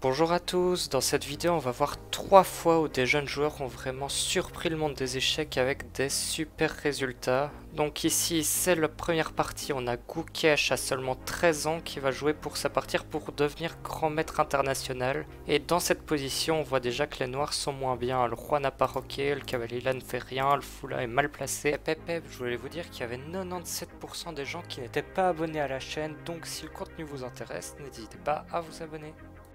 Bonjour à tous, dans cette vidéo on va voir 3 fois où des jeunes joueurs ont vraiment surpris le monde des échecs avec des super résultats. Donc ici c'est la première partie, on a Gukesh à seulement 13 ans qui va jouer pour sa partie pour devenir grand maître international. Et dans cette position on voit déjà que les noirs sont moins bien, le roi n'a pas rocké, le cavalier là ne fait rien, le fou là est mal placé. Je voulais vous dire qu'il y avait 97% des gens qui n'étaient pas abonnés à la chaîne, donc si le contenu vous intéresse, n'hésitez pas à vous abonner.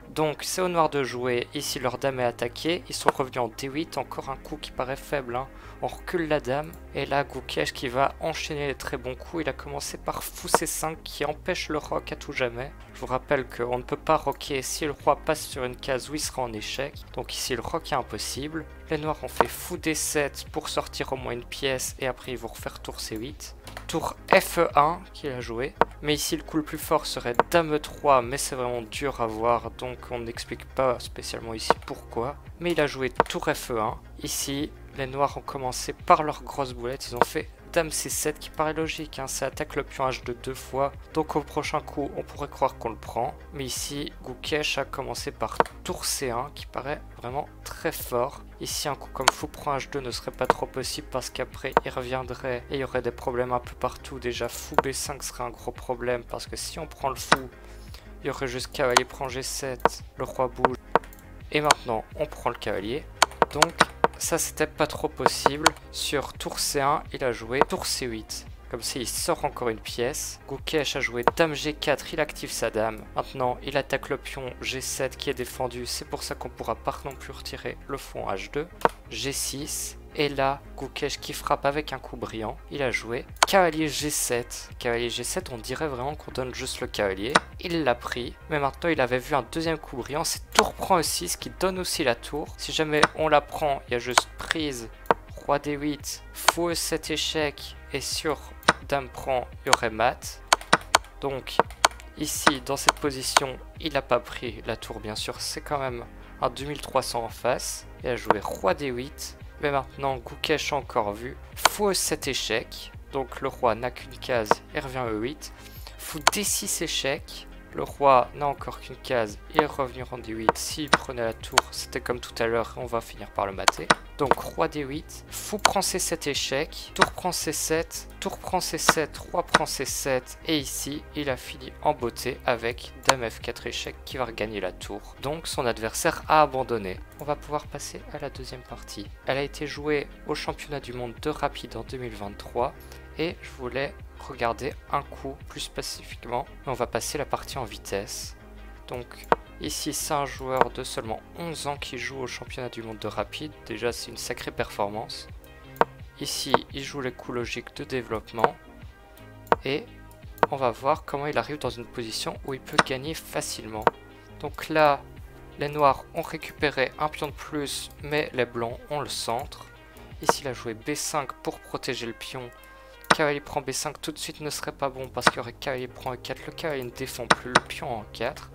Donc c'est au noir de jouer, ici leur dame est attaquée, ils sont revenus en D8, encore un coup qui paraît faible, hein. On recule la dame, et là Gukesh qui va enchaîner les très bons coups, il a commencé par fou C5 qui empêche le rock à tout jamais. Je vous rappelle qu'on ne peut pas rocker si le roi passe sur une case où il sera en échec, donc ici le rock est impossible. Les noirs ont fait fou D7 pour sortir au moins une pièce, et après ils vont refaire tour C8. Tour Fe1 qu'il a joué. Mais ici le coup le plus fort serait Dame 3, mais c'est vraiment dur à voir, donc on n'explique pas spécialement ici pourquoi. Mais il a joué Tour Fe1. Ici, les noirs ont commencé par leur grosse boulette, ils ont fait Dame C7 qui paraît logique, hein, ça attaque le pion H2 deux fois, donc au prochain coup on pourrait croire qu'on le prend. Mais ici, Gukesh a commencé par Tour C1 qui paraît vraiment très fort. Ici un coup comme fou prend H2 ne serait pas trop possible parce qu'après il reviendrait et il y aurait des problèmes un peu partout. Déjà fou B5 serait un gros problème parce que si on prend le fou, il y aurait juste cavalier prend G7, le roi bouge. Et maintenant on prend le cavalier, donc ça c'était pas trop possible. Sur tour C1 il a joué tour C8. Comme ça, il sort encore une pièce. Gukesh a joué Dame G4, il active sa dame. Maintenant, il attaque le pion G7 qui est défendu. C'est pour ça qu'on pourra pas non plus retirer le fou en H2. G6. Et là, Gukesh qui frappe avec un coup brillant. Il a joué cavalier G7. Cavalier G7, on dirait vraiment qu'on donne juste le cavalier. Il l'a pris. Mais maintenant, il avait vu un deuxième coup brillant. C'est tour prend E6 qui donne aussi la tour. Si jamais on la prend, il y a juste prise. Roi D8, fou E7 échec. Et sur Dame prend, il y aurait mat. Donc ici dans cette position il n'a pas pris la tour, bien sûr c'est quand même un 2300 en face. Il a joué Roi D8. Mais maintenant Gukesh a encore vu fou E7 échec. Donc le roi n'a qu'une case et revient E8. Fou D6 échec. Le roi n'a encore qu'une case, il est revenu en D8. S'il prenait la tour, c'était comme tout à l'heure, on va finir par le mater. Donc roi D8, fou prend C7 échec, tour prend C7, tour prend C7, roi prend C7. Et ici, il a fini en beauté avec Dame F4 échec qui va regagner la tour. Donc son adversaire a abandonné. On va pouvoir passer à la deuxième partie. Elle a été jouée au championnat du monde de rapide en 2023. Et je voulais regarder un coup plus spécifiquement. On va passer la partie en vitesse. Donc ici c'est un joueur de seulement 11 ans qui joue au championnat du monde de rapide. Déjà c'est une sacrée performance. Ici il joue les coups logiques de développement. Et on va voir comment il arrive dans une position où il peut gagner facilement. Donc là les noirs ont récupéré un pion de plus, mais les blancs ont le centre. Ici il a joué B5 pour protéger le pion. Cavalier prend B5 tout de suite ne serait pas bon parce qu'il y aurait cavalier prend E4. Le cavalier ne défend plus le pion en 4.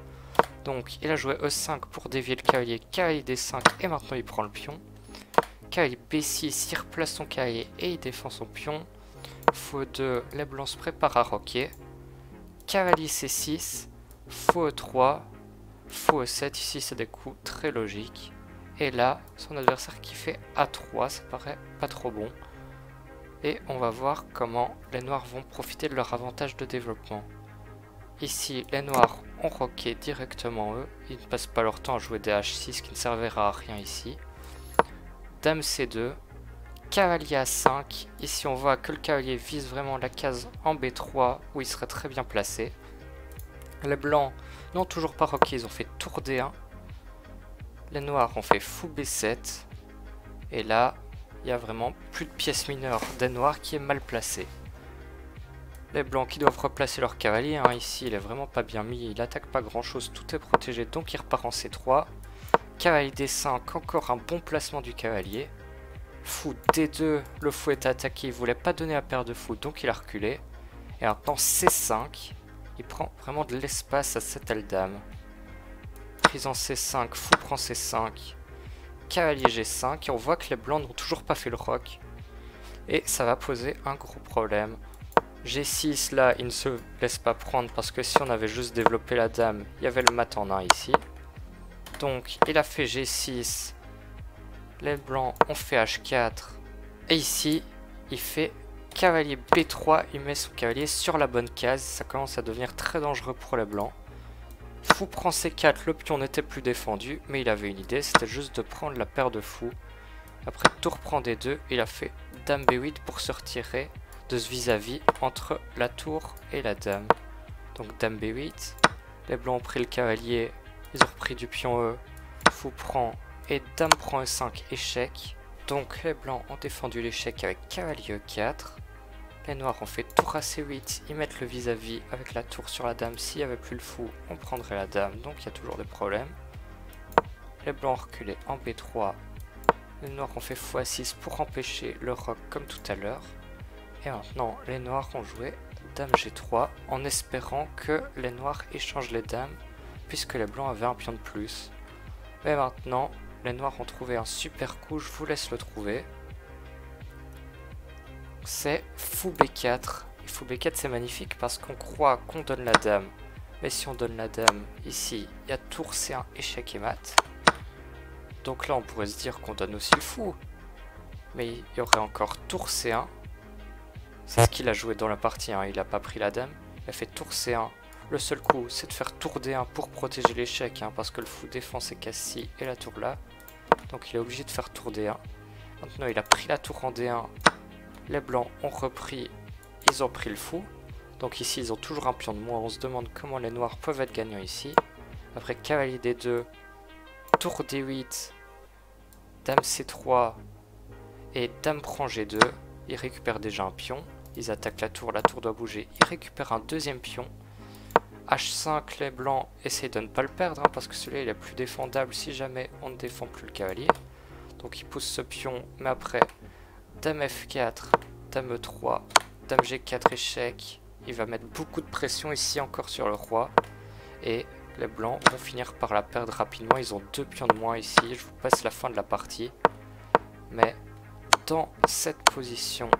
Donc il a joué E5 pour dévier le cavalier. Cavalier D5 et maintenant il prend le pion. Cavalier B6, il replace son cavalier et il défend son pion. Fou E2, les blancs se préparent à rocker. Cavalier C6, fou E3, fou E7. Ici c'est des coups très logiques. Et là son adversaire qui fait A3, ça paraît pas trop bon. Et on va voir comment les noirs vont profiter de leur avantage de développement. Ici, les noirs ont rocké directement eux. Ils ne passent pas leur temps à jouer des H6 qui ne servira à rien ici. Dame C2. Cavalier A5. Ici, on voit que le cavalier vise vraiment la case en B3 où il serait très bien placé. Les blancs n'ont toujours pas rocké. Ils ont fait tour D1. Les noirs ont fait fou B7. Et là, il y a vraiment plus de pièces mineures des noirs qui est mal placé. Les blancs qui doivent replacer leur cavalier, hein. Ici il est vraiment pas bien mis, il attaque pas grand chose, tout est protégé donc il repart en C3. Cavalier D5, encore un bon placement du cavalier. Fou D2, le fou est attaqué, il voulait pas donner la paire de fou donc il a reculé. Et maintenant C5, il prend vraiment de l'espace à cette aile dame. Prise en C5, fou prend C5. Cavalier G5 et on voit que les blancs n'ont toujours pas fait le rock et ça va poser un gros problème. G6 là il ne se laisse pas prendre parce que si on avait juste développé la dame il y avait le mat en 1 ici. Donc il a fait G6. Les blancs ont fait H4. Et ici, il fait cavalier B3. Il met son cavalier sur la bonne case. Ça commence à devenir très dangereux pour les blancs. Fou prend C4. Le pion n'était plus défendu. Mais il avait une idée. C'était juste de prendre la paire de fous. Après tour prend D2. Il a fait dame B8 pour se retirer de ce vis-à-vis entre la tour et la dame. Donc dame B8. Les blancs ont pris le cavalier. Ils ont repris du pion E. Fou prend et dame prend E5, échec. Donc les blancs ont défendu l'échec avec cavalier E4. Les noirs ont fait tour à C8, ils mettent le vis-à-vis avec la tour sur la dame. S'il n'y avait plus le fou, on prendrait la dame, donc il y a toujours des problèmes. Les blancs ont reculé en B3. Les noirs ont fait x6 pour empêcher le roc comme tout à l'heure. Et maintenant, les noirs ont joué dame G3 en espérant que les noirs échangent les dames puisque les blancs avaient un pion de plus. Mais maintenant, les noirs ont trouvé un super coup, je vous laisse le trouver. C'est fou B4. Et fou B4 c'est magnifique parce qu'on croit qu'on donne la dame. Mais si on donne la dame, ici, il y a tour C1, échec et mat. Donc là on pourrait se dire qu'on donne aussi le fou. Mais il y aurait encore tour C1. C'est ce qu'il a joué dans la partie, hein. Il n'a pas pris la dame. Il a fait tour C1. Le seul coup, c'est de faire tour D1 pour protéger l'échec, hein, parce que le fou défend ses cases-ci et la tour là. Donc il est obligé de faire tour D1. Maintenant, il a pris la tour en D1. Les blancs ont repris, ils ont pris le fou. Donc ici, ils ont toujours un pion de moins. On se demande comment les noirs peuvent être gagnants ici. Après, cavalier D2, tour D8, dame C3 et dame prend G2. Ils récupèrent déjà un pion. Ils attaquent la tour doit bouger. Ils récupèrent un deuxième pion. H5, les blancs essayent de ne pas le perdre, hein, parce que celui-là il est plus défendable si jamais on ne défend plus le cavalier. Donc ils poussent ce pion, mais après, dame F4, dame E3, dame G4 échec. Il va mettre beaucoup de pression ici encore sur le roi. Et les blancs vont finir par la perdre rapidement. Ils ont 2 pions de moins ici. Je vous passe la fin de la partie. Mais dans cette position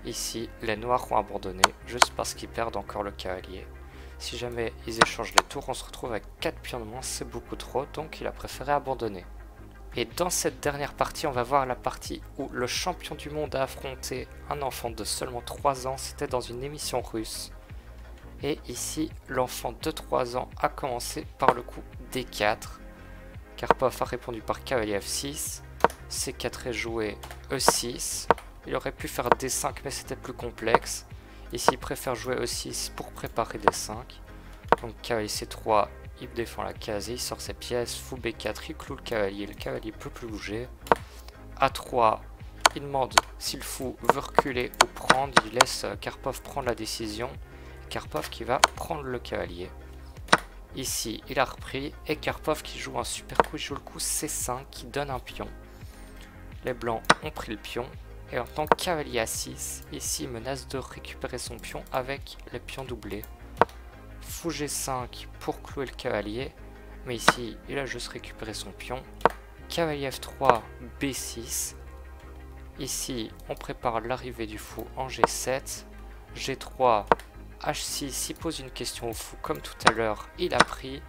ici, les noirs ont abandonné juste parce qu'ils perdent encore le cavalier. Si jamais ils échangent les tours, on se retrouve avec 4 pions de moins, c'est beaucoup trop, donc il a préféré abandonner. Et dans cette dernière partie, on va voir la partie où le champion du monde a affronté un enfant de seulement 3 ans, c'était dans une émission russe. Et ici, l'enfant de 3 ans a commencé par le coup D4. Karpov a répondu par cavalier F6, C4 est joué E6, il aurait pu faire D5 mais c'était plus complexe. Ici, il préfère jouer E6 pour préparer D5. Donc cavalier C3, il défend la case et il sort ses pièces. Fou B4, il cloue le cavalier peut plus bouger. A3, il demande si le fou veut reculer ou prendre. Il laisse Karpov prendre la décision. Karpov qui va prendre le cavalier. Ici, il a repris et Karpov qui joue un super coup. Il joue le coup C5 qui donne un pion. Les blancs ont pris le pion. Et en tant que cavalier A6, ici il menace de récupérer son pion avec les pions doublés. Fou G5 pour clouer le cavalier, mais ici il a juste récupéré son pion. Cavalier F3, B6. Ici on prépare l'arrivée du fou en G7. G3, H6, il pose une question au fou comme tout à l'heure, il a pris.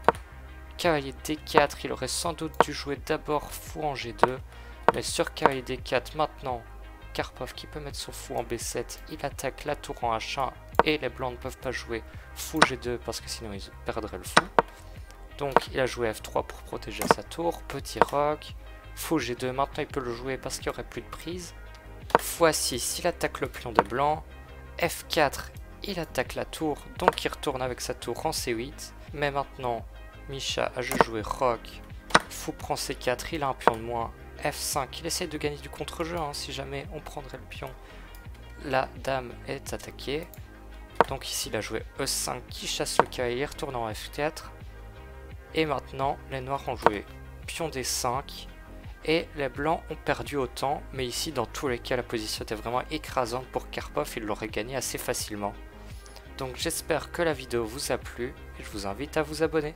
Cavalier D4, il aurait sans doute dû jouer d'abord fou en G2, mais sur cavalier D4 maintenant, Karpov qui peut mettre son fou en B7, il attaque la tour en H1 et les blancs ne peuvent pas jouer fou G2 parce que sinon ils perdraient le fou. Donc il a joué F3 pour protéger sa tour, petit roc, fou G2, maintenant il peut le jouer parce qu'il n'y aurait plus de prise. Fou A6, il attaque le pion des blancs, F4, il attaque la tour, donc il retourne avec sa tour en C8. Mais maintenant, Misha a juste joué roc, fou prend C4, il a un pion de moins. F5, il essaie de gagner du contre-jeu, hein, si jamais on prendrait le pion. La dame est attaquée. Donc ici il a joué E5 qui chasse le cavalier, retourne en F4. Et maintenant les noirs ont joué pion D5. Et les blancs ont perdu autant. Mais ici dans tous les cas la position était vraiment écrasante pour Karpov, il l'aurait gagné assez facilement. Donc j'espère que la vidéo vous a plu et je vous invite à vous abonner.